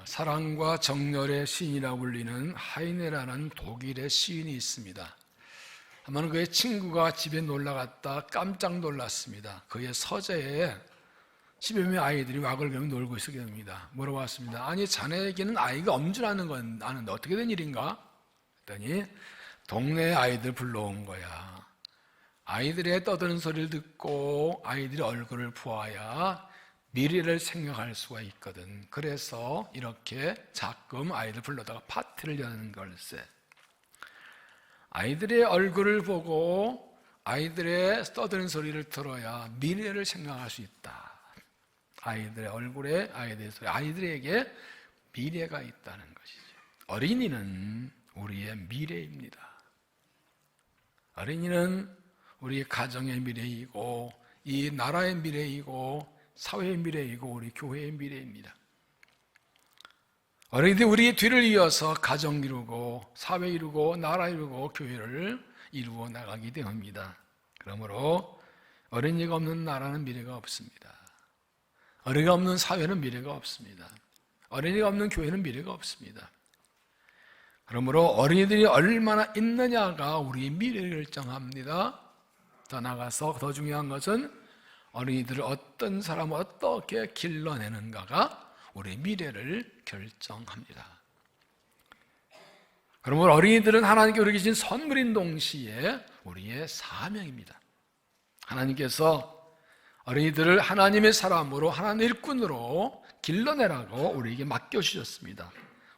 사랑과 정열의 시인이라고 불리는 하이네라는 독일의 시인이 있습니다. 한번 그의 친구가 집에 놀러 갔다 깜짝 놀랐습니다. 그의 서재에 10여 명의 아이들이 와글와글 놀고 있었게 됩니다. 물어봤습니다. 아니, 자네에게는 아이가 엄주라는 건 아는데 어떻게 된 일인가? 했더니 동네 아이들 불러온 거야. 아이들의 떠드는 소리를 듣고 아이들의 얼굴을 보아야 미래를 생각할 수가 있거든. 그래서 이렇게 자끔 아이들 불러다가 파티를 여는 걸세. 아이들의 얼굴을 보고 아이들의 떠드는 소리를 들어야 미래를 생각할 수 있다. 아이들의 얼굴에 아이들의 소리, 아이들에게 미래가 있다는 것이죠. 어린이는 우리의 미래입니다. 어린이는 우리 가정의 미래이고 이 나라의 미래이고 사회의 미래이고 우리 교회의 미래입니다. 어린이들이 우리의 뒤를 이어서 가정 이루고 사회 이루고 나라 이루고 교회를 이루어 나가게 됩니다. 그러므로 어린이가 없는 나라는 미래가 없습니다. 어린이가 없는 사회는 미래가 없습니다. 어린이가 없는 교회는 미래가 없습니다. 그러므로 어린이들이 얼마나 있느냐가 우리의 미래를 결정합니다. 더 나아가서 더 중요한 것은 어린이들을 어떤 사람을 어떻게 길러내는가가 우리의 미래를 결정합니다. 그러므로 어린이들은 하나님께 우리에게 주신 선물인 동시에 우리의 사명입니다. 하나님께서 어린이들을 하나님의 사람으로 하나님의 일꾼으로 길러내라고 우리에게 맡겨주셨습니다.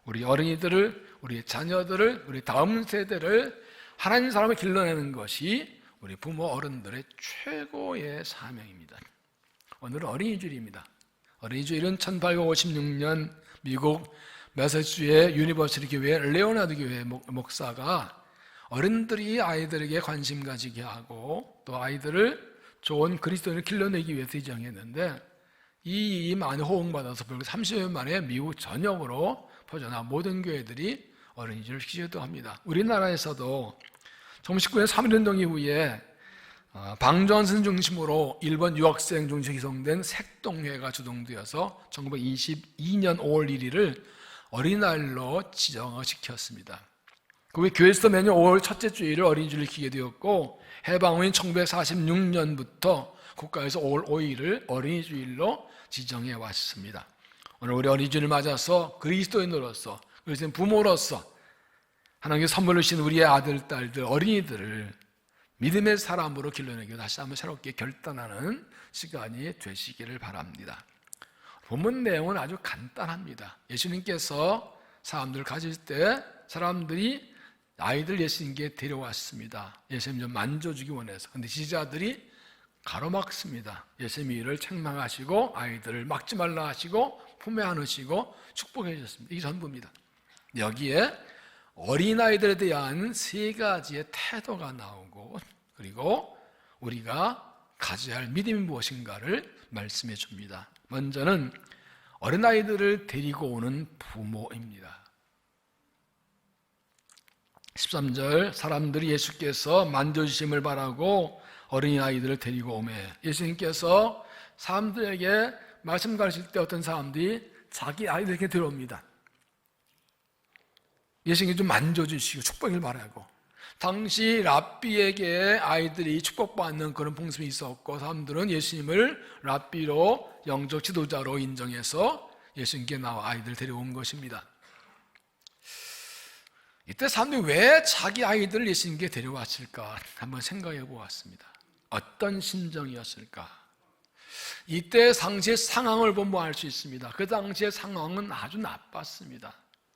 우리 어린이들을, 우리 자녀들을, 우리 다음 세대를 하나님 사람을 길러내는 것이 우리 부모 어른들의 최고의 사명입니다. 오늘은 어린이주일입니다. 어린이주일은 1856년 미국 매사추세츠의 유니버시티 교회 레오나드 교회 목사가 어른들이 아이들에게 관심 가지게 하고 또 아이들을 좋은 그리스도인을 길러내기 위해서 지정했는데 이 많이 호응받아서 벌써 30년 만에 미국 전역으로 퍼져나 모든 교회들이 어린이주일을 기도합니다. 우리나라에서도 1919년 3.1운동 이후에 방존슨 중심으로 일본 유학생 중심으로 구성된 색동회가 주동되어서 1922년 5월 1일을 어린이날로 지정시켰습니다. 그 후에 교회에서 매년 5월 첫째 주일을 어린이주일을 지키게 되었고 해방 후인 1946년부터 국가에서 5월 5일을 어린이주일로 지정해 왔습니다. 오늘 우리 어린이주일을 맞아서 그리스도인으로서 그리스도인 부모로서 하나님께서 선물로 주신 우리의 아들, 딸들, 어린이들을 믿음의 사람으로 길러내기 위해 다시 한번 새롭게 결단하는 시간이 되시기를 바랍니다. 본문 내용은 아주 간단합니다. 예수님께서 사람들을 가질 때 사람들이 아이들 예수님께 데려왔습니다. 예수님 좀 만져주기 원해서. 그런데 지지자들이 가로막습니다. 예수님이 이를 책망하시고 아이들을 막지 말라 하시고 품에 안으시고 축복해 주셨습니다. 이게 전부입니다. 여기에 어린아이들에 대한 세 가지의 태도가 나오고 그리고 우리가 가져야 할 믿음이 무엇인가를 말씀해 줍니다. 먼저는 어린아이들을 데리고 오는 부모입니다. 13절 사람들이 예수께서 만져주심을 바라고 어린아이들을 데리고 오매 예수님께서 사람들에게 말씀 가르칠 때 어떤 사람들이 자기 아이들에게 들어옵니다. 예수님이 좀 만져주시고 축복을 바라고 당시 랍비에게 아이들이 축복받는 그런 풍습이 있었고 사람들은 예수님을 랍비로 영적 지도자로 인정해서 예수님께 나와 아이들을 데려온 것입니다. 이때 사람들이 왜 자기 아이들을 예수님께 데려왔을까 한번 생각해 보았습니다. 어떤 심정이었을까? 이때 당시의 상황을 보면 알 수 있습니다. 그 당시의 상황은 아주 나빴습니다.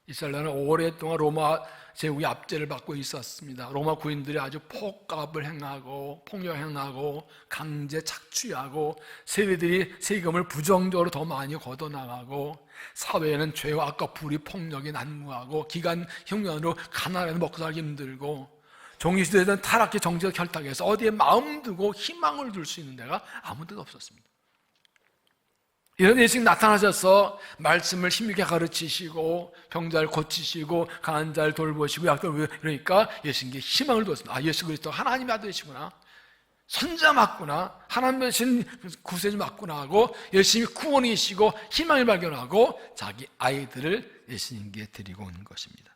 이스라엘은 오랫동안 로마 제국의 압제를 받고 있었습니다. 로마 군인들이 아주 폭압을 행하고 폭력행하고 강제 착취하고 세리들이 세금을 부정적으로 더 많이 걷어나가고 사회에는 죄와 악과 불의 폭력이 난무하고 기간 흉년으로 가난해서 먹고 살기 힘들고 종이시대에는 타락의 정치적 결탁에서 어디에 마음 두고 희망을 둘 수 있는 데가 아무 데도 없었습니다. 이런 예수님 나타나셔서 말씀을 힘있게 가르치시고 병자를 고치시고 강한 자를 돌보시고 약들 그러니까 예수님께 희망을 두었습니다. 아, 예수 그리스도 하나님의 아들이시구나. 손자 맞구나, 하나님 대신 구세주 맞구나 하고 열심히 구원이시고 희망을 발견하고 자기 아이들을 예수님께 데리고 온 것입니다.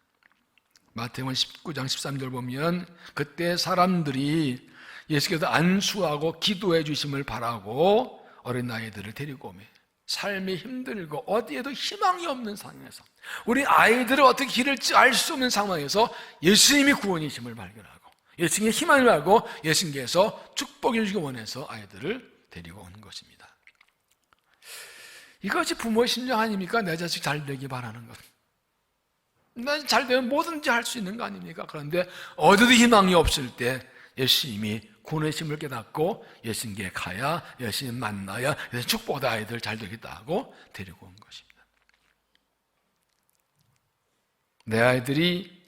마태복음 19장 13절 보면 그때 사람들이 예수께서 안수하고 기도해 주심을 바라고 어린아이들을 데리고 오며 삶이 힘들고 어디에도 희망이 없는 상황에서 우리 아이들을 어떻게 기를지 알 수 없는 상황에서 예수님이 구원이심을 발견하고 예수님의 희망을 알고 예수님께서 축복해 주시기 원해서 아이들을 데리고 오는 것입니다. 이것이 부모의 심정 아닙니까? 내 자식 잘 되기 바라는 것. 나 잘 되면 뭐든지 할 수 있는 거 아닙니까? 그런데 어디도 희망이 없을 때 예수님이 구원의 힘을 깨닫고 예수님께 가야, 예수님 만나야 축복받아 아이들 잘 되겠다 하고 데리고 온 것입니다. 내 아이들이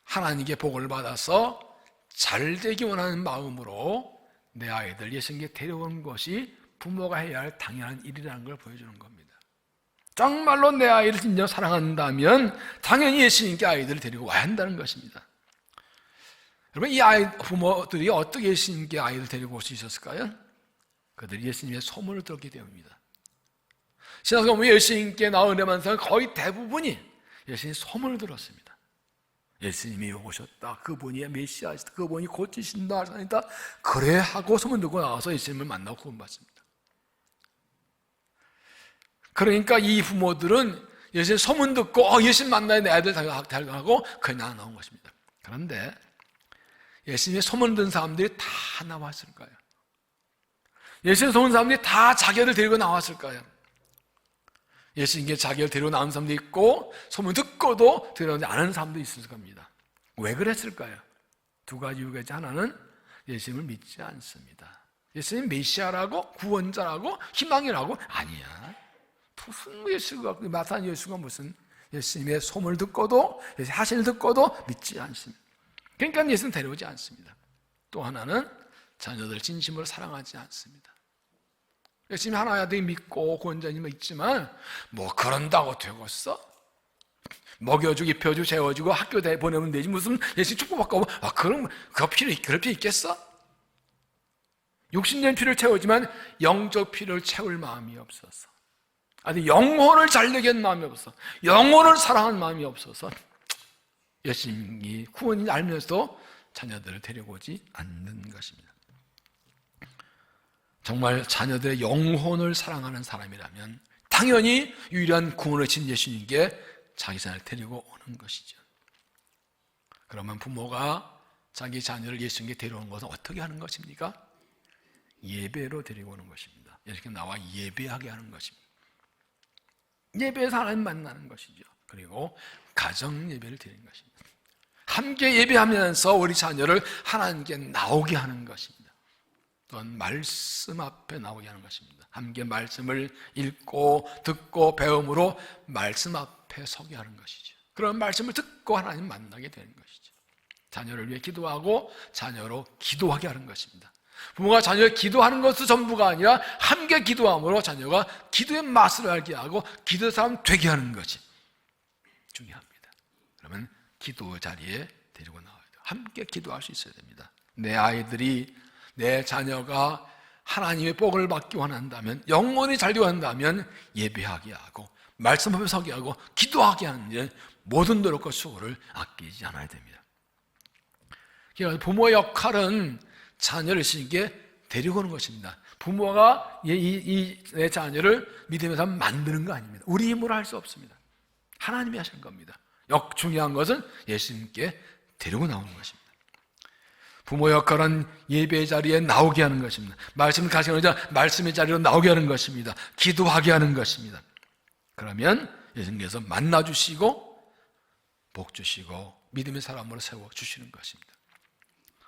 하나님께 복을 받아서 잘 되기 원하는 마음으로 내 아이들 예수님께 데려온 것이 부모가 해야 할 당연한 일이라는 걸 보여주는 겁니다. 정말로 내 아이를 진정 사랑한다면 당연히 예수님께 아이들을 데리고 와야 한다는 것입니다. 여러분, 이 부모들이 어떻게 예수님께 아이를 데리고 올 수 있었을까요? 그들이 예수님의 소문을 들었기 때문입니다. 신앙생활 보면 예수님께 나온 은혜만 사람 거의 대부분이 예수님의 소문을 들었습니다. 예수님이 오셨다, 그분이 메시아시다, 그분이 고치신다, 하신다, 그래 하고 소문 듣고 나와서 예수님을 만나고 구원받습니다. 그러니까 이 부모들은 예수님 소문 듣고 예수님 만나야 내 아이들 달려가고 그냥 나온 것입니다. 그런데 예수님의 소문 듣는 사람들이 다 나왔을까요? 예수님 소문 듣는 사람들이 다 자기를 데리고 나왔을까요? 예수님께 자기를 데리고 나온 사람도 있고 소문 듣고도 데려오지 않은 사람도 있을 겁니다. 왜 그랬을까요? 두 가지 이유가 있지. 하나는 예수님을 믿지 않습니다. 예수님 메시아라고 구원자라고 희망이라고 아니야. 무슨 예수가 마산 예수가 무슨 예수님의 소문을 듣고도 하신을 듣고도 믿지 않습니다. 그러니까 예수는 데려오지 않습니다. 또 하나는 자녀들 진심으로 사랑하지 않습니다. 예수님이 하나야 되게 믿고 구원자님은 있지만 뭐 그런다고 되겠어? 먹여주고 입혀주고 재워주고 학교 보내면 되지 무슨 예수님 축복받고 그럼 그럴 필요 있겠어? 육신적인 필요를 채우지만 영적 필요를 채울 마음이 없어서 아니 영혼을 잘되게 하는 마음이 없어서 영혼을 사랑하는 마음이 없어서 예수님이 구원인지 알면서도 자녀들을 데려오지 않는 것입니다. 정말 자녀들의 영혼을 사랑하는 사람이라면 당연히 유일한 구원을 진 예수님께 자기 자녀를 데리고 오는 것이죠. 그러면 부모가 자기 자녀를 예수님께 데려오는 것은 어떻게 하는 것입니까? 예배로 데리고 오는 것입니다. 이렇게 나와 예배하게 하는 것입니다. 예배에서 하나님 만나는 것이죠. 그리고 가정 예배를 드리는 것입니다. 함께 예배하면서 우리 자녀를 하나님께 나오게 하는 것입니다. 또한 말씀 앞에 나오게 하는 것입니다. 함께 말씀을 읽고 듣고 배움으로 말씀 앞에 서게 하는 것이죠. 그런 말씀을 듣고 하나님 만나게 되는 것이죠. 자녀를 위해 기도하고 자녀로 기도하게 하는 것입니다. 부모가 자녀를 기도하는 것도 전부가 아니라 함께 기도함으로 자녀가 기도의 맛을 알게 하고 기도의 사람 되게 하는 것이 중요합니다. 그러면 기도 자리에 데리고 나와야 돼요. 함께 기도할 수 있어야 됩니다. 내 아이들이 내 자녀가 하나님의 복을 받기 원한다면 영원히 살기 원한다면 예배하게 하고 말씀 앞에 서게 하고 기도하게 하는 일 모든 노력과 수고를 아끼지 않아야 됩니다. 그래서 부모의 역할은 자녀를 예수님께 데리고 오는 것입니다. 부모가 내 자녀를 믿음의 사람 만드는 거 아닙니다. 우리 힘으로 할 수 없습니다. 하나님이 하신 겁니다. 중요한 것은 예수님께 데리고 나오는 것입니다. 부모 역할은 예배의 자리에 나오게 하는 것입니다. 말씀을 가시는 자 말씀의 자리로 나오게 하는 것입니다. 기도하게 하는 것입니다. 그러면 예수님께서 만나주시고 복 주시고 믿음의 사람으로 세워주시는 것입니다.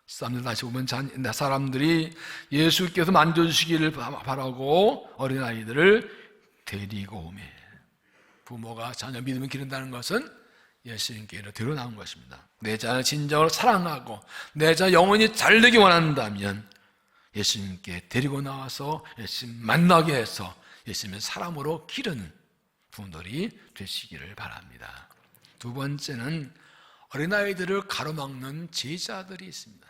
사람들 다시 보면 사람들이 예수께서 만져주시기를 바라고 어린아이들을 데리고 오매 부모가 자녀 믿음을 기른다는 것은 예수님께로 데려 나온 것입니다. 내 자녀 진정으로 사랑하고 내 자녀 영원히 잘되기 원한다면 예수님께 데리고 나와서 예수님 만나게 해서 예수님의 사람으로 기르는 부모들이 되시기를 바랍니다. 두 번째는 어린아이들을 가로막는 제자들이 있습니다.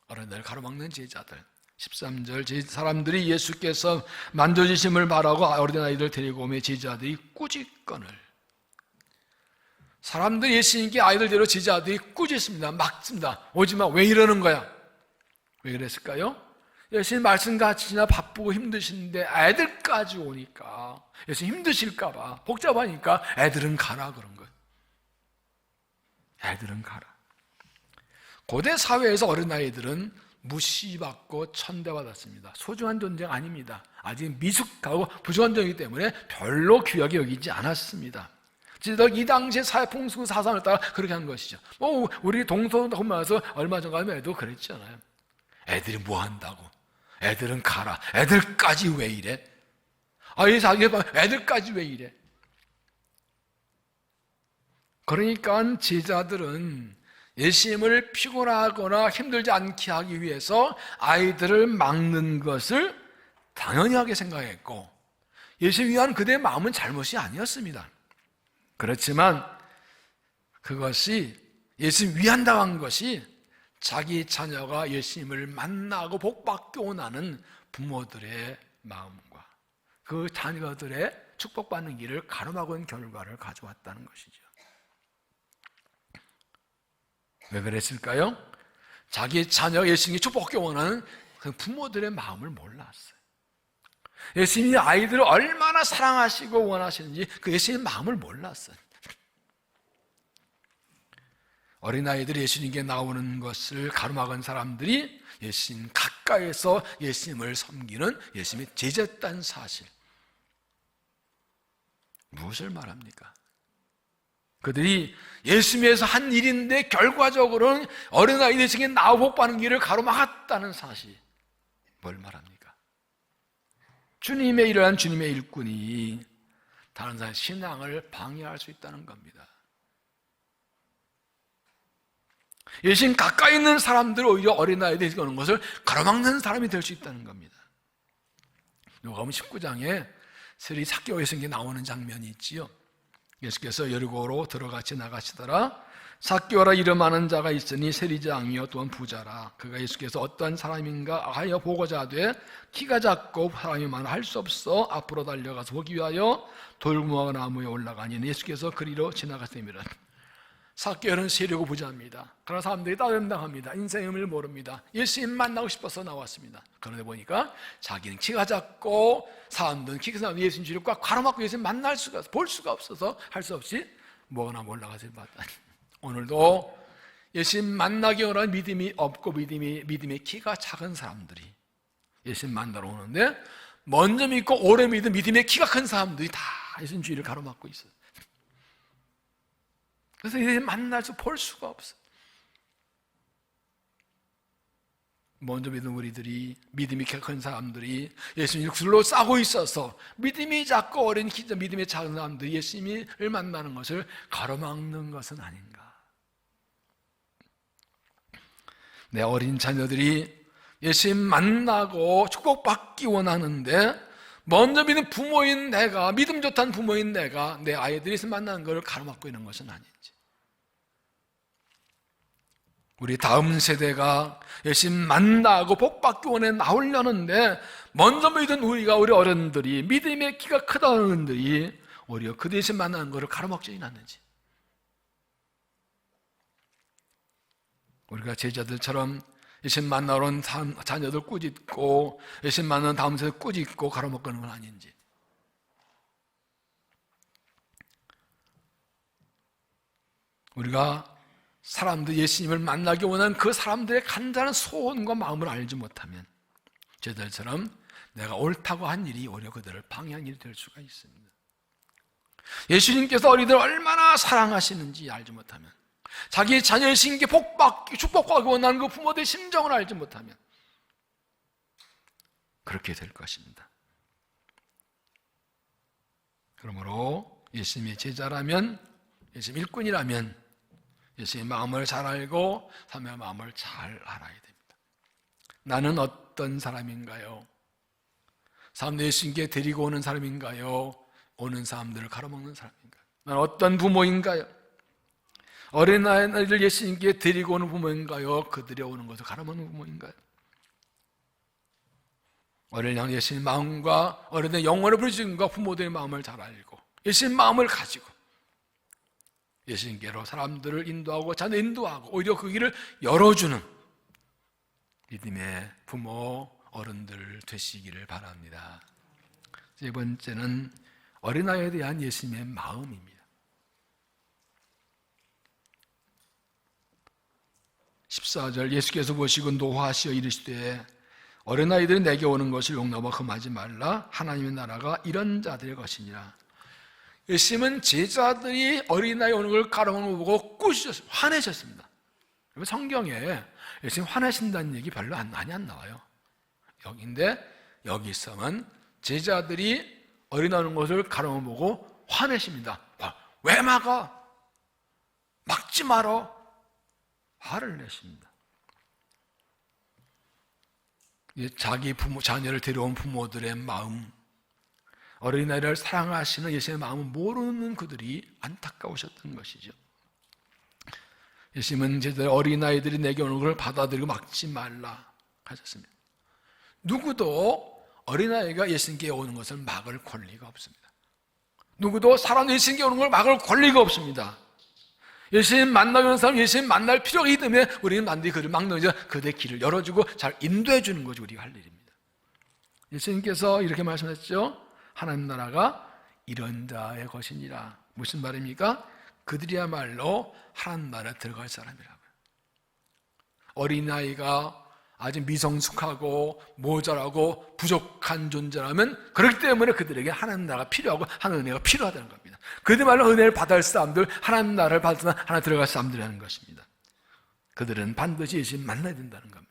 어린아이를 가로막는 제자들. 13절 사람들이 예수께서 만져주심을 바라고 어린아이들 데리고 오며 제자들이 꾸짖거늘. 사람들이 예수님께 아이들 데리고 제자들이 꾸짖습니다. 막습니다. 오지마, 왜 이러는 거야? 왜 그랬을까요? 예수님 말씀같이 지나 바쁘고 힘드신데 애들까지 오니까 예수님 힘드실까봐 복잡하니까 애들은 가라 그런 거예요. 애들은 가라. 고대 사회에서 어린아이들은 무시받고 천대받았습니다. 소중한 존재가 아닙니다. 아직 미숙하고 부족한 존재이기 때문에 별로 귀하게 여기지 않았습니다. 이 당시의 사회 풍습 사상을 따라 그렇게 한 것이죠. 우리 동서남북에서 얼마 전 가면 애도 그랬잖아요. 애들이 뭐 한다고? 애들은 가라. 애들까지 왜 이래? 애들까지 왜 이래? 그러니까 제자들은 예수님을 피곤하거나 힘들지 않게 하기 위해서 아이들을 막는 것을 당연하게 생각했고, 예수님 위한 그들의 마음은 잘못이 아니었습니다. 그렇지만 그것이 예수님 위한다고 한 것이 자기 자녀가 예수님을 만나고 복받기 원하는 부모들의 마음과 그 자녀들의 축복받는 길을 가로막은 결과를 가져왔다는 것이죠. 왜 그랬을까요? 자기 자녀가 예수님께 축복받기 원하는 그 부모들의 마음을 몰랐어요. 예수님이 아이들을 얼마나 사랑하시고 원하시는지 그 예수님의 마음을 몰랐어요. 어린아이들이 예수님께 나오는 것을 가로막은 사람들이 예수님 가까이에서 예수님을 섬기는 예수님의 제자였다는 사실, 무엇을 말합니까? 그들이 예수님에서 한 일인데 결과적으로는 어린아이들 예수님께 나오고 복받는 길을 가로막았다는 사실, 뭘 말합니까? 주님의 일을 주님의 일꾼이 다른 사람의 신앙을 방해할 수 있다는 겁니다. 예수님 가까이 있는 사람들 오히려 어린아이들이 오는 것을 가로막는 사람이 될 수 있다는 겁니다. 요한복음 19장에 세리 삭개오 예수님께 나오는 장면이 있지요. 예수께서 여리고로 들어가 지나가시더라. 삭개오라 이름하는 자가 있으니 세리장이요 또한 부자라. 그가 예수께서 어떠한 사람인가 하여 보고자 하되 키가 작고 사람이 많아 할 수 없어 앞으로 달려가서 보기 위하여 돌무화 나무에 올라가니 예수께서 그리로 지나가시니라. 삭개오는 세리고 부자입니다. 그러나 사람들이 따듬당합니다. 인생의 의미를 모릅니다. 예수님 만나고 싶어서 나왔습니다. 그런데 보니까 자기는 키가 작고 사람들은 키가 작은 예수님 주를 꽉 가로막고 예수님 만날 수가 볼 수가 없어서 할 수 없이 뭐나 올라가지 봤다니. 오늘도 예수님 만나기 원하는 믿음이 없고 믿음의 키가 작은 사람들이 예수님 만나러 오는데 먼저 믿고 오래 믿은 믿음의 키가 큰 사람들이 다 예수님 주위를 가로막고 있어요. 그래서 예수님 만나서 볼 수가 없어요. 먼저 믿은 우리들이, 믿음이 큰 사람들이 예수님을 둘로 싸고 있어서 믿음이 작고 어린 믿음이 작은 사람들이 예수님을 만나는 것을 가로막는 것은 아닌가. 내 어린 자녀들이 예수님 만나고 축복받기 원하는데 먼저 믿은 부모인 내가, 믿음 좋다는 부모인 내가 내 아이들이 예수님 만나는 것을 가로막고 있는 것은 아닌지. 우리 다음 세대가 예수님 만나고 복받기 원해 나오려는데 먼저 믿은 우리 어른들이 믿음의 키가 크다는 어른들이 오히려 그 예수님 만나는 것을 가로막지 않는지. 우리가 제자들처럼 예수님 만나러 온 자녀들 꾸짖고 예수님 만나는 다음 세대 꾸짖고 가로막는 건 아닌지. 우리가 사람들 예수님을 만나기 원하는 그 사람들의 간절한 소원과 마음을 알지 못하면 제자들처럼 내가 옳다고 한 일이 오히려 그들을 방해한 일이 될 수가 있습니다. 예수님께서 어린이들을 얼마나 사랑하시는지 알지 못하면, 자기의 자녀의 신께 축복받기 원하는 그 부모들의 심정을 알지 못하면 그렇게 될 것입니다. 그러므로 예수님의 제자라면, 예수님 일꾼이라면 예수님의 마음을 잘 알고 삶의 마음을 잘 알아야 됩니다. 나는 어떤 사람인가요? 사람들 예수님께 데리고 오는 사람인가요? 오는 사람들을 가로막는 사람인가요? 나는 어떤 부모인가요? 어린아이를 예수님께 데리고 오는 부모인가요? 그들이 오는 것을 가라먹는 부모인가요? 어린이 향한 예수님 마음과 어린이의 영혼을 부르짖음과 부모들의 마음을 잘 알고 예수님 마음을 가지고 예수님께로 사람들을 인도하고 자녀 인도하고 오히려 그 길을 열어주는 믿음의 부모, 어른들 되시기를 바랍니다. 세 번째는 어린아이에 대한 예수님의 마음입니다. 14절 예수께서 보시고 노하시어 이르시되 어린아이들이 내게 오는 것을 용납하고 금하지 말라. 하나님의 나라가 이런 자들의 것이니라. 예수님은 제자들이 어린아이 오는 걸 가로막는 걸 보고 꾸짖으셨습니다. 화내셨습니다. 성경에 예수님 화내신다는 얘기 별로 많이 안 나와요. 여기인데 여기서는 제자들이 어린아이 오는 것을 가로막고 화내십니다. 왜 막아? 막지 말어. 화를 내십니다. 자기 부모, 자녀를 데려온 부모들의 마음, 어린아이를 사랑하시는 예수님의 마음을 모르는 그들이 안타까우셨던 것이죠. 예수님은 제자들 어린아이들이 내게 오는 것을 받아들이고 막지 말라 하셨습니다. 누구도 어린아이가 예수님께 오는 것을 막을 권리가 없습니다. 누구도 사람 예수님께 오는 걸 막을 권리가 없습니다. 예수님 만나고 있는 사람 예수님 만날 필요가 있기 때문에 우리는 반드시 그를 막는 거죠. 그들의 길을 열어주고 잘 인도해 주는 것이 우리가 할 일입니다. 예수님께서 이렇게 말씀하셨죠. 하나님 나라가 이런 자의 것이니라. 무슨 말입니까? 그들이야말로 하나님 나라에 들어갈 사람이라고요. 어린아이가 아주 미성숙하고 모자라고 부족한 존재라면 그렇기 때문에 그들에게 하나님 나라가 필요하고 하나님 은혜가 필요하다는 겁니다. 그들말로 은혜를 받을 사람들, 하나님 나라를 받으면 하나 들어갈 사람들이라는 것입니다. 그들은 반드시 예수님 만나야 된다는 겁니다.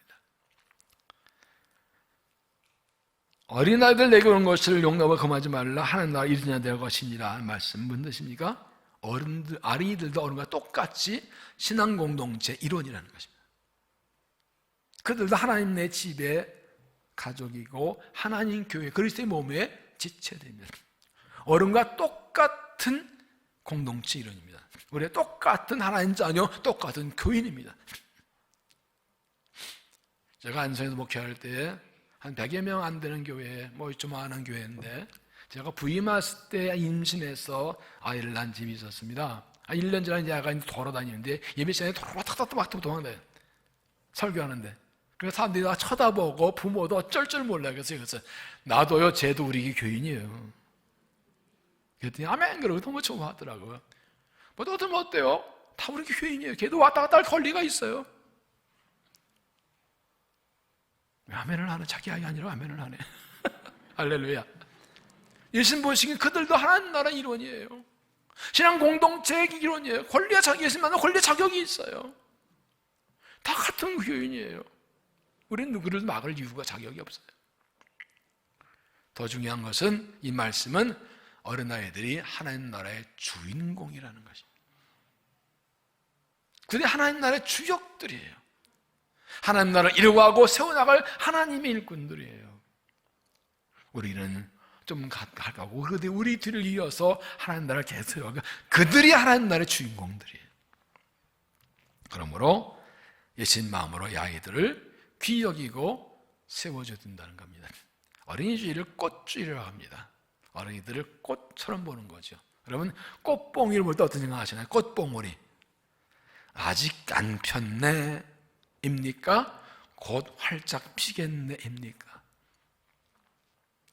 어린아이들 내게 오는 것을 용납하고 금하지 말라. 하나님 나라 이르냐 될 것이니라. 말씀 무슨 뜻입니까? 어린이들도 어른과 똑같이 신앙 공동체 일원이라는 것입니다. 그들도 하나님 내 집의 가족이고 하나님 교회 그리스도의 몸에 지체됩니다. 어른과 똑같은 공동체 일원입니다. 우리가 똑같은 하나님 자녀, 똑같은 교인입니다. 제가 안성에서 목회할 때 한 100여 명 안 되는 교회, 조그마한 교회인데 제가 부임했을 때 임신해서 아이를 낳은 집이 있었습니다. 1년 전에 이제 아가 돌아다니는데 예배 시간에 탁탁탁 도망다녀요. 설교하는데. 그래서 사람들이 다 쳐다보고 부모도 어쩔 줄 몰라요. 그래서 이것을 나도요, 쟤도 우리 교인이에요. 그랬더니 아멘 그러고 너무 좋아하더라고요. 너도 어때요? 다 우리 교인이에요. 걔도 왔다 갔다 할 권리가 있어요. 왜 아멘을 하네? 자기 아이 아니라 아멘을 하네. 할렐루야. 예수님 보시기엔 그들도 하나님 나라 일원이에요. 신앙 공동체의 일원이에요. 권리와 예수님 만나 권리 자격이 있어요. 다 같은 교인이에요. 우리는 누구를 막을 이유가 자격이 없어요. 더 중요한 것은 이 말씀은 어린아이들이 하나님 나라의 주인공이라는 것입니다. 그들이 하나님 나라의 주역들이에요. 하나님 나라를 이루어가고 세워나갈 하나님의 일꾼들이에요. 우리는 좀 가고 우리 뒤를 이어서 하나님 나라를 계속 세워가고 그들이 하나님 나라의 주인공들이에요. 그러므로 예수님 마음으로 이 아이들을 귀히 여기고 세워줘야 된다는 겁니다. 어린이주의를 꽃주의라고 합니다. 어린이들을 꽃처럼 보는 거죠. 여러분 꽃봉이를 볼 때 어떤 생각하시나요? 꽃봉오리 아직 안 폈네 입니까? 곧 활짝 피겠네 입니까?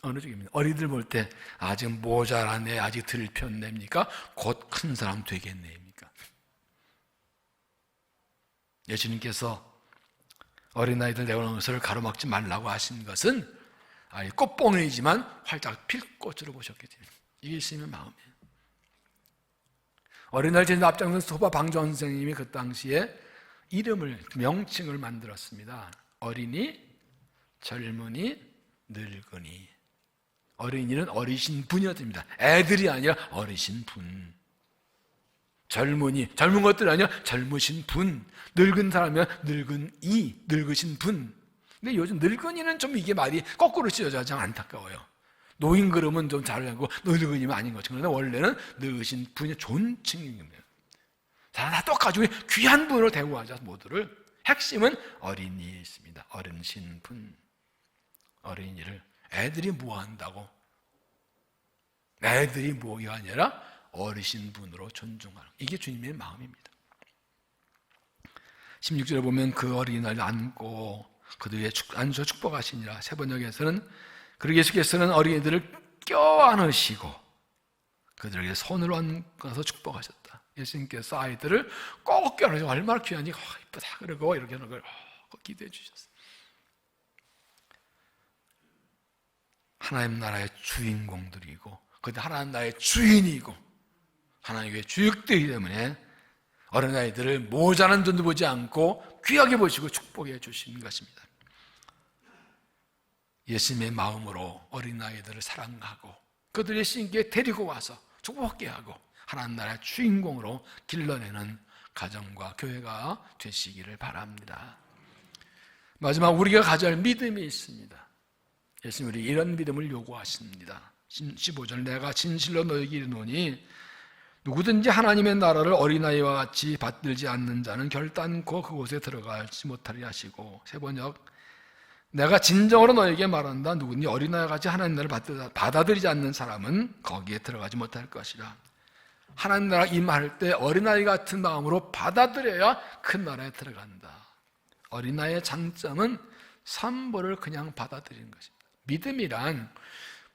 어느 쪽입니까? 어린이들 볼 때 아직 모자라네 아직 덜 폈네 입니까? 곧 큰 사람 되겠네 입니까? 예수님께서 어린아이들 내오는 것을 가로막지 말라고 하신 것은 꽃봉이지만 활짝 필 꽃으로 보셨기 때문에 이게 예수님의 마음이에요. 어린아이 제자 앞장선 소바 방정 선생님이 그 당시에 명칭을 만들었습니다. 어린이, 젊은이, 늙은이. 어린이는 어리신 분이었습니다. 애들이 아니라 어리신 분. 젊은이, 젊은 것들이 아니라 젊으신 분. 늙은 사람이면 늙은이, 늙으신 분. 근데 요즘 늙은이는 좀 이게 말이 거꾸로 쓰여져서 좀 안타까워요. 노인 그러면 좀 잘하고 늙은이면 아닌 것처럼. 그런데 원래는 늙으신 분이 존칭입니다. 다 똑같이 우리 귀한 분으로 대우하자. 모두를. 핵심은 어린이에 있습니다. 어른신분. 어린이를 애들이 뭐 한다고? 애들이 뭐가 아니라 어르신분으로 존중하는, 이게 주님의 마음입니다. 16절에 보면 그 어린이를 안고 그들의 안수와 축복하시니라. 세 번역에서는 그리고 예수께서는 어린이들을 껴안으시고 그들에게 손으로 안고서 축복하셨다. 예수님께서 아이들을 꼭 껴안으시고 얼마나 귀하니, 이쁘다 그러고 이렇게 하는 걸 기대해 주셨어요. 하나님 나라의 주인공들이고 그들 하나님 나라의 주인이고 하나님의 주역들이기 때문에 어린아이들을 모자란 눈도 보지 않고 귀하게 보시고 축복해 주시는 것입니다. 예수님의 마음으로 어린아이들을 사랑하고 그들의 예수님께 데리고 와서 축복하게 하고 하나님 나라의 주인공으로 길러내는 가정과 교회가 되시기를 바랍니다. 마지막 우리가 가져야 할 믿음이 있습니다. 예수님이 이런 믿음을 요구하십니다. 15절 내가 진실로 너에게 이르노니 누구든지 하나님의 나라를 어린아이와 같이 받들지 않는 자는 결단코 그곳에 들어가지 못하리 하시고, 세 번역 내가 진정으로 너에게 말한다. 누구든지 어린아이와 같이 하나님 나라를 받아들이지 않는 사람은 거기에 들어가지 못할 것이라. 하나님 나라 임할 때 어린아이 같은 마음으로 받아들여야 큰 나라에 들어간다. 어린아이의 장점은 산보를 그냥 받아들이는 것입니다. 믿음이란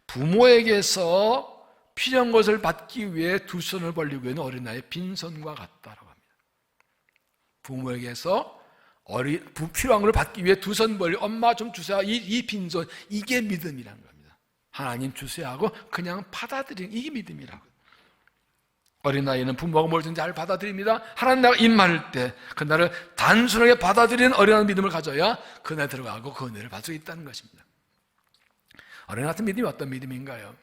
부모에게서 필요한 것을 받기 위해 두 손을 벌리고 있는 어린아이의 빈손과 같다라고 합니다. 부모에게서 필요한 걸 받기 위해 두 손 벌리고 엄마 좀 주세요. 이 빈손, 이게 믿음이라는 겁니다. 하나님 주세요 하고 그냥 받아들이는, 이게 믿음이라고. 어린아이는 부모가 뭘 주는지 잘 받아들입니다. 하나님 나라가 임할 때 그날을 단순하게 받아들이는 어린아이 믿음을 가져야 그날 들어가고 그 은혜를 받을 수 있다는 것입니다. 어린아이 같은 믿음이 어떤 믿음인가요?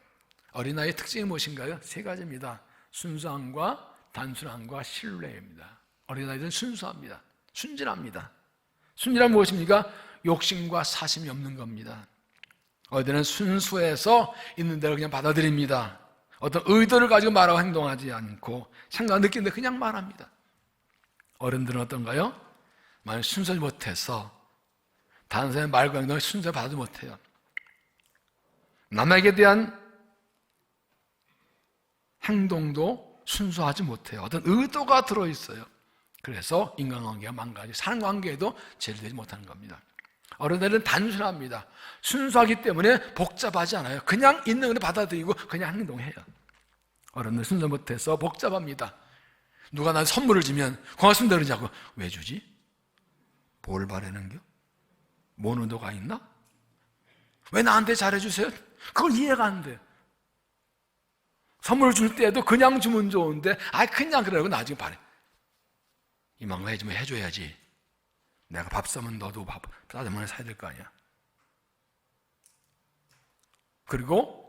어린아이의 특징이 무엇인가요? 세 가지입니다. 순수함과 단순함과 신뢰입니다. 어린아이들은 순수합니다. 순진합니다. 순진함은 무엇입니까? 욕심과 사심이 없는 겁니다. 어린아이들은 순수해서 있는 대로 그냥 받아들입니다. 어떤 의도를 가지고 말하고 행동하지 않고 생각 느끼는데 그냥 말합니다. 어른들은 어떤가요? 만약 순수하지 못해서 다른 사람의 말과 행동을 순수하게 받아도 못해요. 남에게 대한 행동도 순수하지 못해요. 어떤 의도가 들어있어요. 그래서 인간관계가 망가지고 사는 관계에도 제일되지 못하는 겁니다. 어른들은 단순합니다. 순수하기 때문에 복잡하지 않아요. 그냥 있는 걸 받아들이고 그냥 행동해요. 어른들 순수 못해서 복잡합니다. 누가 나한테 선물을 주면 고맙습니다 그러지 않고 왜 주지? 뭘 바라는겨? 뭔 의도가 있나? 왜 나한테 잘해주세요? 그걸 이해가 안 돼. 선물 줄 때도 그냥 주면 좋은데 그냥 그러고 나중에 바래. 이만큼 해주면 해줘야지. 내가 밥 사면 너도 밥 짜장면을 사야 될 거 아니야. 그리고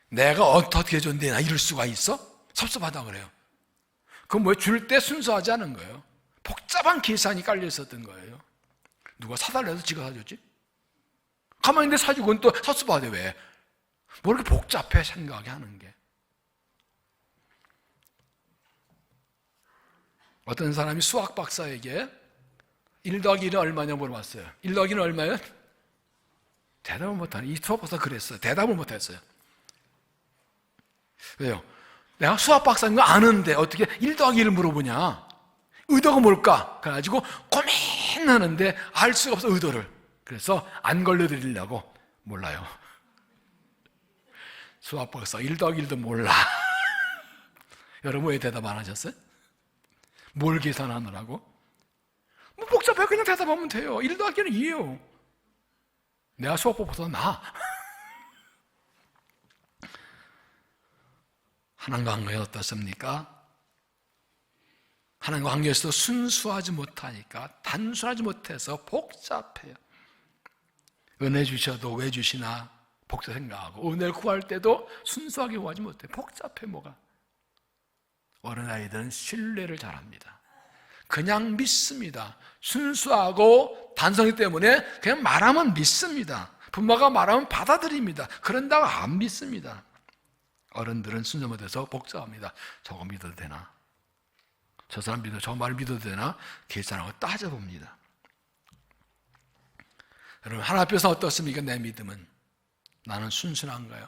내가 어떻게 해줬는데 나 이럴 수가 있어? 섭섭하다 그래요. 그건 뭐 줄 때 순수하지 않은 거예요. 복잡한 계산이 깔려 있었던 거예요. 누가 사달라 해서 지가 사줬지? 가만히 있는데 사주고는 또 섭섭하대. 왜? 뭐 이렇게 복잡해 생각하게 하는 게. 어떤 사람이 수학 박사에게 1 더하기 1은 얼마냐 물어봤어요. 1 더하기 1은 얼마예요? 대답을 못하네. 이 수학 박사 그랬어요. 대답을 못했어요. 왜요? 내가 수학 박사인 거 아는데 어떻게 1 더하기 1을 물어보냐? 의도가 뭘까? 그래가지고 고민하는데 알 수가 없어, 의도를. 그래서 안 걸려드리려고. 몰라요. 수학 박사 1 더하기 1도 몰라. 여러분 왜 대답 안 하셨어요? 뭘 계산하느라고? 뭐 복잡해. 그냥 대답하면 돼요. 1 더하기 1은 2예요. 내가 수학보다 나아. 하나님과 관계가 어떻습니까? 하나님과 관계에서 순수하지 못하니까, 단순하지 못해서 복잡해요. 은혜 주셔도 왜 주시나 복잡 생각하고, 은혜를 구할 때도 순수하게 구하지 못해요. 복잡해. 뭐가? 어린아이들은 신뢰를 잘합니다. 그냥 믿습니다. 순수하고 단순하기 때문에 그냥 말하면 믿습니다. 부모가 말하면 받아들입니다. 그런다고 안 믿습니다. 어른들은 순수 못해서 복잡합니다. 저거 믿어도 되나? 저 사람 믿어, 저 말을 믿어도 되나? 계산하고 따져봅니다. 여러분, 하나님 앞에서 어떻습니까? 내 믿음은 나는 순순한가요?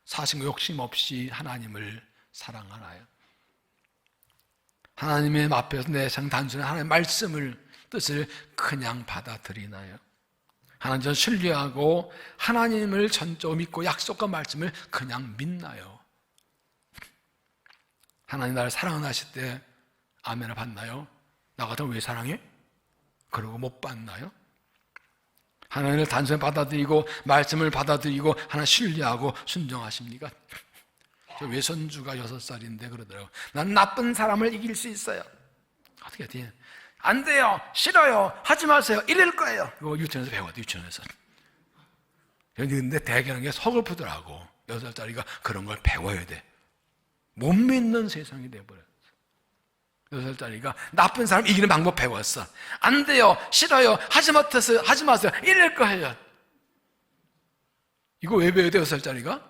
사심과 욕심 없이 하나님을 사랑하나요? 하나님의 앞에서 내 생 단순히 하나님의 말씀을, 뜻을 그냥 받아들이나요? 하나님 전 신뢰하고 하나님을 전적으로 믿고 약속과 말씀을 그냥 믿나요? 하나님 나를 사랑하실 때 아멘을 받나요? 나 같으면 왜 사랑해? 그러고 못 받나요? 하나님을 단순히 받아들이고 말씀을 받아들이고 하나님 신뢰하고 순종하십니까? 저 외손주가 6살인데 그러더라고요. 난 나쁜 사람을 이길 수 있어요. 어떻게 해야 안 돼요, 싫어요, 하지 마세요, 이럴 거예요. 이거 유치원에서 배웠대, 유치원에서. 근데 대개는 게 서글프더라고. 6살짜리가 그런 걸 배워야 돼. 못 믿는 세상이 돼버렸어. 6살짜리가 나쁜 사람 이기는 방법 배웠어. 안 돼요, 싫어요, 하지 마세요, 이럴 거예요. 이거 왜 배워야 돼, 6살짜리가?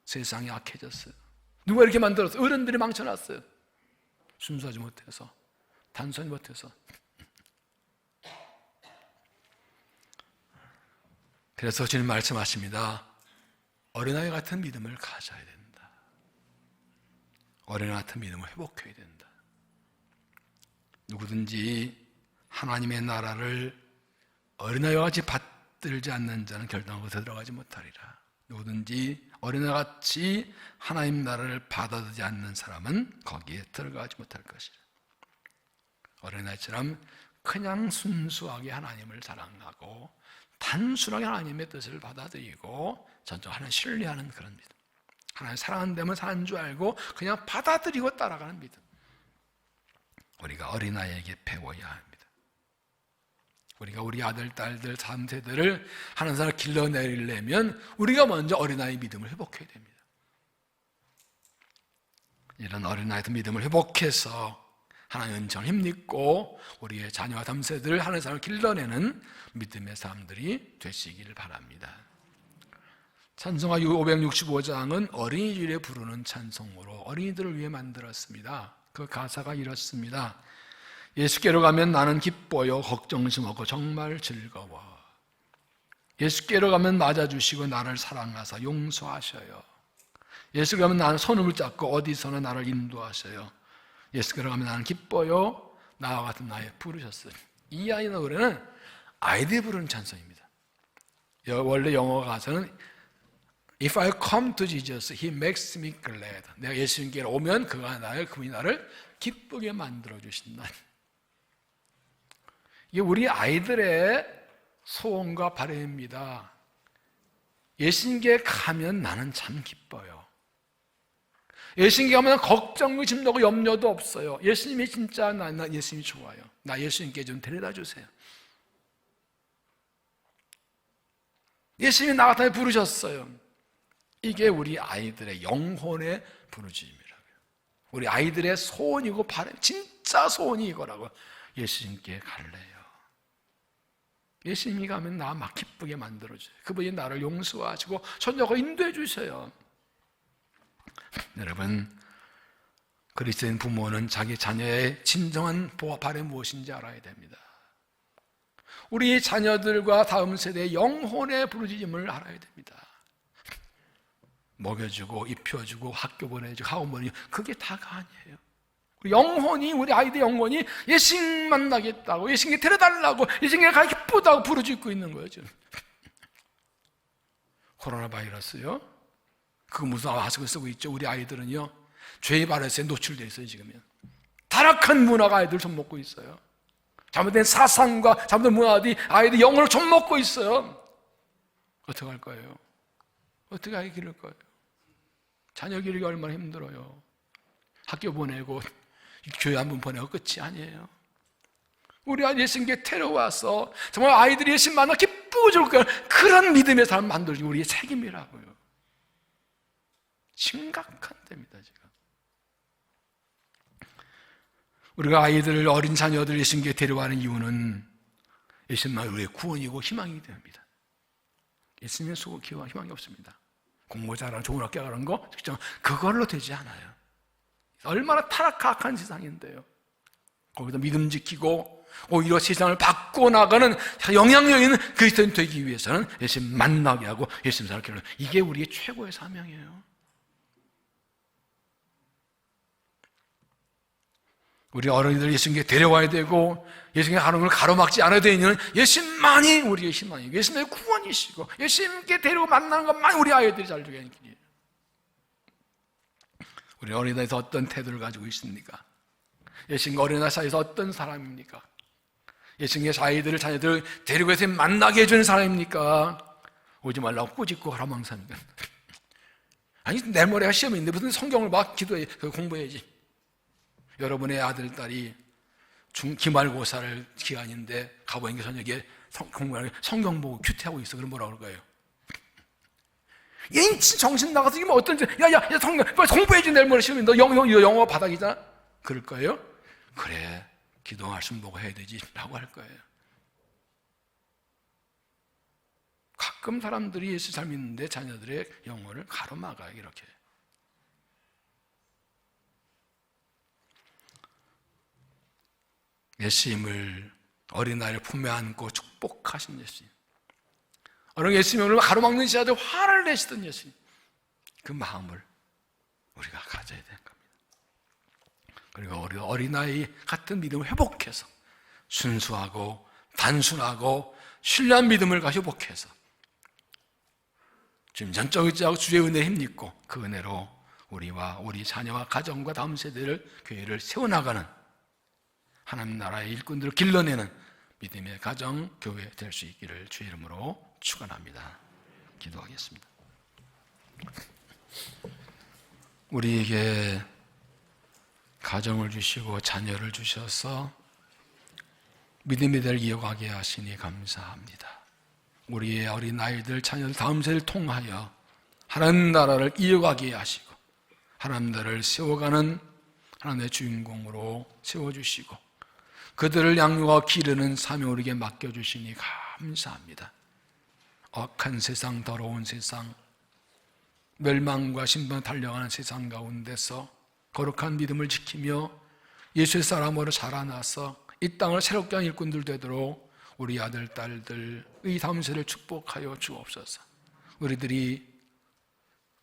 세상이 악해졌어요. 누가 이렇게 만들었어요? 어른들이 망쳐놨어요. 순수하지 못해서, 단순히 못해서. 그래서 주님 말씀하십니다. 어린아이 같은 믿음을 가져야 된다. 어린아이 같은 믿음을 회복해야 된다. 누구든지 하나님의 나라를 어린아이와 같이 받들지 않는 자는 결단하고 들어가지 못하리라. 누구든지 어린아이와 같이 하나님 나라를 받아들이지 않는 사람은 거기에 들어가지 못할 것이라. 어린아이처럼 그냥 순수하게 하나님을 사랑하고 단순하게 하나님의 뜻을 받아들이고 전적 하나님 신뢰하는 그런 믿음, 하나님 사랑하는 데면 사는 줄 알고 그냥 받아들이고 따라가는 믿음, 우리가 어린아이에게 배워야 합니다. 우리가 우리 아들, 딸들, 3세들을 하는 사람을 길러내리려면 우리가 먼저 어린아이 믿음을 회복해야 됩니다. 이런 어린아이의 믿음을 회복해서 하나님의 은총을 힘입고 우리의 자녀와 3세들을 하는 사람을 길러내는 믿음의 사람들이 되시기를 바랍니다. 찬송가 565장은 어린이 주일에 부르는 찬송으로 어린이들을 위해 만들었습니다. 그 가사가 이렇습니다. 예수께로 가면 나는 기뻐요, 걱정심 없고 정말 즐거워. 예수께로 가면 맞아주시고 나를 사랑하사 용서하셔요. 예수께로 가면 나는 손을 붙잡고 어디서나 나를 인도하셔요. 예수께로 가면 나는 기뻐요, 나와 같은 나에 부르셨어요. 이 아이 노래는 아이들이 부르는 찬송입니다. 원래 영어 가사는 If I come to Jesus, He makes me glad. 내가 예수님께로 오면 그분이 나를 기쁘게 만들어주신다. 이게 우리 아이들의 소원과 바람입니다. 예수님께 가면 나는 참 기뻐요. 예수님께 가면 걱정도 짐도 염려도 없어요. 예수님이 진짜 나 예수님이 좋아요. 나 예수님께 좀 데려다 주세요. 예수님이 나 같아 부르셨어요. 이게 우리 아이들의 영혼의 부르짖음이라고요. 우리 아이들의 소원이고 바람, 진짜 소원이 이거라고. 예수님께 갈래요. 예수님이 가면 나 막 기쁘게 만들어줘요. 그분이 나를 용서하시고 손잡고 인도해 주셔요. 여러분, 그리스도인 부모는 자기 자녀의 진정한 바람이 무엇인지 알아야 됩니다. 우리 자녀들과 다음 세대의 영혼의 부르짖음을 알아야 됩니다. 먹여주고 입혀주고 학교 보내주고 학원 보내주고 그게 다가 아니에요. 영혼이, 우리 아이들 영혼이 예수님 만나겠다고, 예수님께 데려달라고, 예수님께 가기 기쁘다고 부르짖고 있는 거예요 지금. 코로나 바이러스요, 그거 무슨 마스크 쓰고 있죠. 우리 아이들은요 죄의 바이러스에 노출되어 있어요. 지금요 타락한 문화가 아이들 좀먹고 있어요. 잘못된 사상과 잘못된 문화들이 아이들 영혼을 좀먹고 있어요. 어떻게 할 거예요? 어떻게 아이 기를 거예요? 자녀 기르기 얼마나 힘들어요. 학교 보내고 교회 한번 보내고 끝이 아니에요. 우리 아이 예수님께 데려와서 정말 아이들이 예수님 만나 기쁘고 좋을 거예요. 그런 믿음의 사람 만들기 우리의 책임이라고요. 심각한 때입니다 지금. 우리가 아이들을, 어린 자녀들 예수님께 데려가는 이유는 예수님만 우리의 구원이고 희망이 됩니다. 예수님의 희망이 없습니다. 공부 잘하는 좋은 학교 가는 거 그걸로 되지 않아요. 얼마나 타락한 세상인데요. 거기서 믿음 지키고 오히려 세상을 바꾸어 나가는 영향력 있는 그리스도인 되기 위해서는 예수님 만나게 하고 예수님 사랑하는 이게 우리의 최고의 사명이에요. 우리 어린이들 예수님께 데려와야 되고 예수님께 하는 걸 가로막지 않아야 되는 예수님만이 우리의 희망이고 예수님의 구원이시고 예수님께 데리고 만나는 것만 우리 아이들이 잘 되게 하는 길이에요. 우리 어린이들에서 어떤 태도를 가지고 있습니까? 예수님과 어린이들 사이에서 어떤 사람입니까? 예수님의 아이들을 자녀들을 데리고 예수님 만나게 해주는 사람입니까? 오지 말라고 꾸짖고 가라망사니까. 아니 내 머리가 시험인데 무슨 성경을 막 기도해 공부해야지. 여러분의 아들, 딸이 기말고사를 기간인데 가보니까 저녁에 성경 보고 큐티하고 있어. 그럼 뭐라고 그럴 거예요? 얘 정신 나가서 이게 뭐 어떤지 야 성경 공부해야지. 내일 모레 시험인데 너 영어 바닥이잖아. 그럴 거예요? 그래 기도 말씀 보고 해야 되지 라고 할 거예요. 가끔 사람들이 예수 잘 믿는데 자녀들의 영어를 가로막아요. 이렇게. 예수님을 어린아이를 품에 안고 축복하신 예수님, 어린 예수님을 가로막는 자들 화를 내시던 예수님, 그 마음을 우리가 가져야 되는 겁니다. 그리고 우리 어린아이 같은 믿음을 회복해서 순수하고 단순하고 신뢰한 믿음을 회복해서 지금 전적이지 않고 주의 은혜에 힘입고 그 은혜로 우리와 우리 자녀와 가정과 다음 세대를 교회를 세워나가는 하나님 나라의 일꾼들을 길러내는 믿음의 가정, 교회 될 수 있기를 주의 이름으로 축원합니다. 기도하겠습니다. 우리에게 가정을 주시고 자녀를 주셔서 믿음의 대를 이어가게 하시니 감사합니다. 우리의 어린 아이들, 자녀들, 다음 세대를 통하여 하나님 나라를 이어가게 하시고 하나님 나라를 세워가는 하나님의 주인공으로 세워주시고 그들을 양육하고 기르는 사명 우리에게 맡겨주시니 감사합니다. 악한 세상, 더러운 세상, 멸망과 신분을 달려가는 세상 가운데서 거룩한 믿음을 지키며 예수의 사람으로 자라나서 이 땅을 새롭게 한 일꾼들 되도록 우리 아들, 딸들의 다음 세대를 축복하여 주옵소서. 우리들이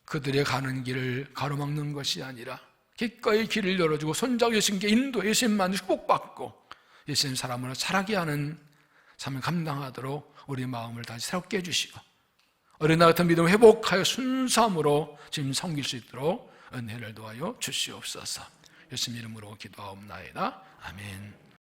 그들의 가는 길을 가로막는 것이 아니라 기꺼이 길을 열어주고 손잡고 예수님께 인도, 예수님만 축복받고 예수님 사람으로 자라게 하는 삶을 감당하도록 우리 마음을 다시 새롭게 해주시고 어린아이 같은 믿음을 회복하여 순수함으로 지금 섬길 수 있도록 은혜를 도와여 주시옵소서. 예수님 이름으로 기도하옵나이다. 아멘.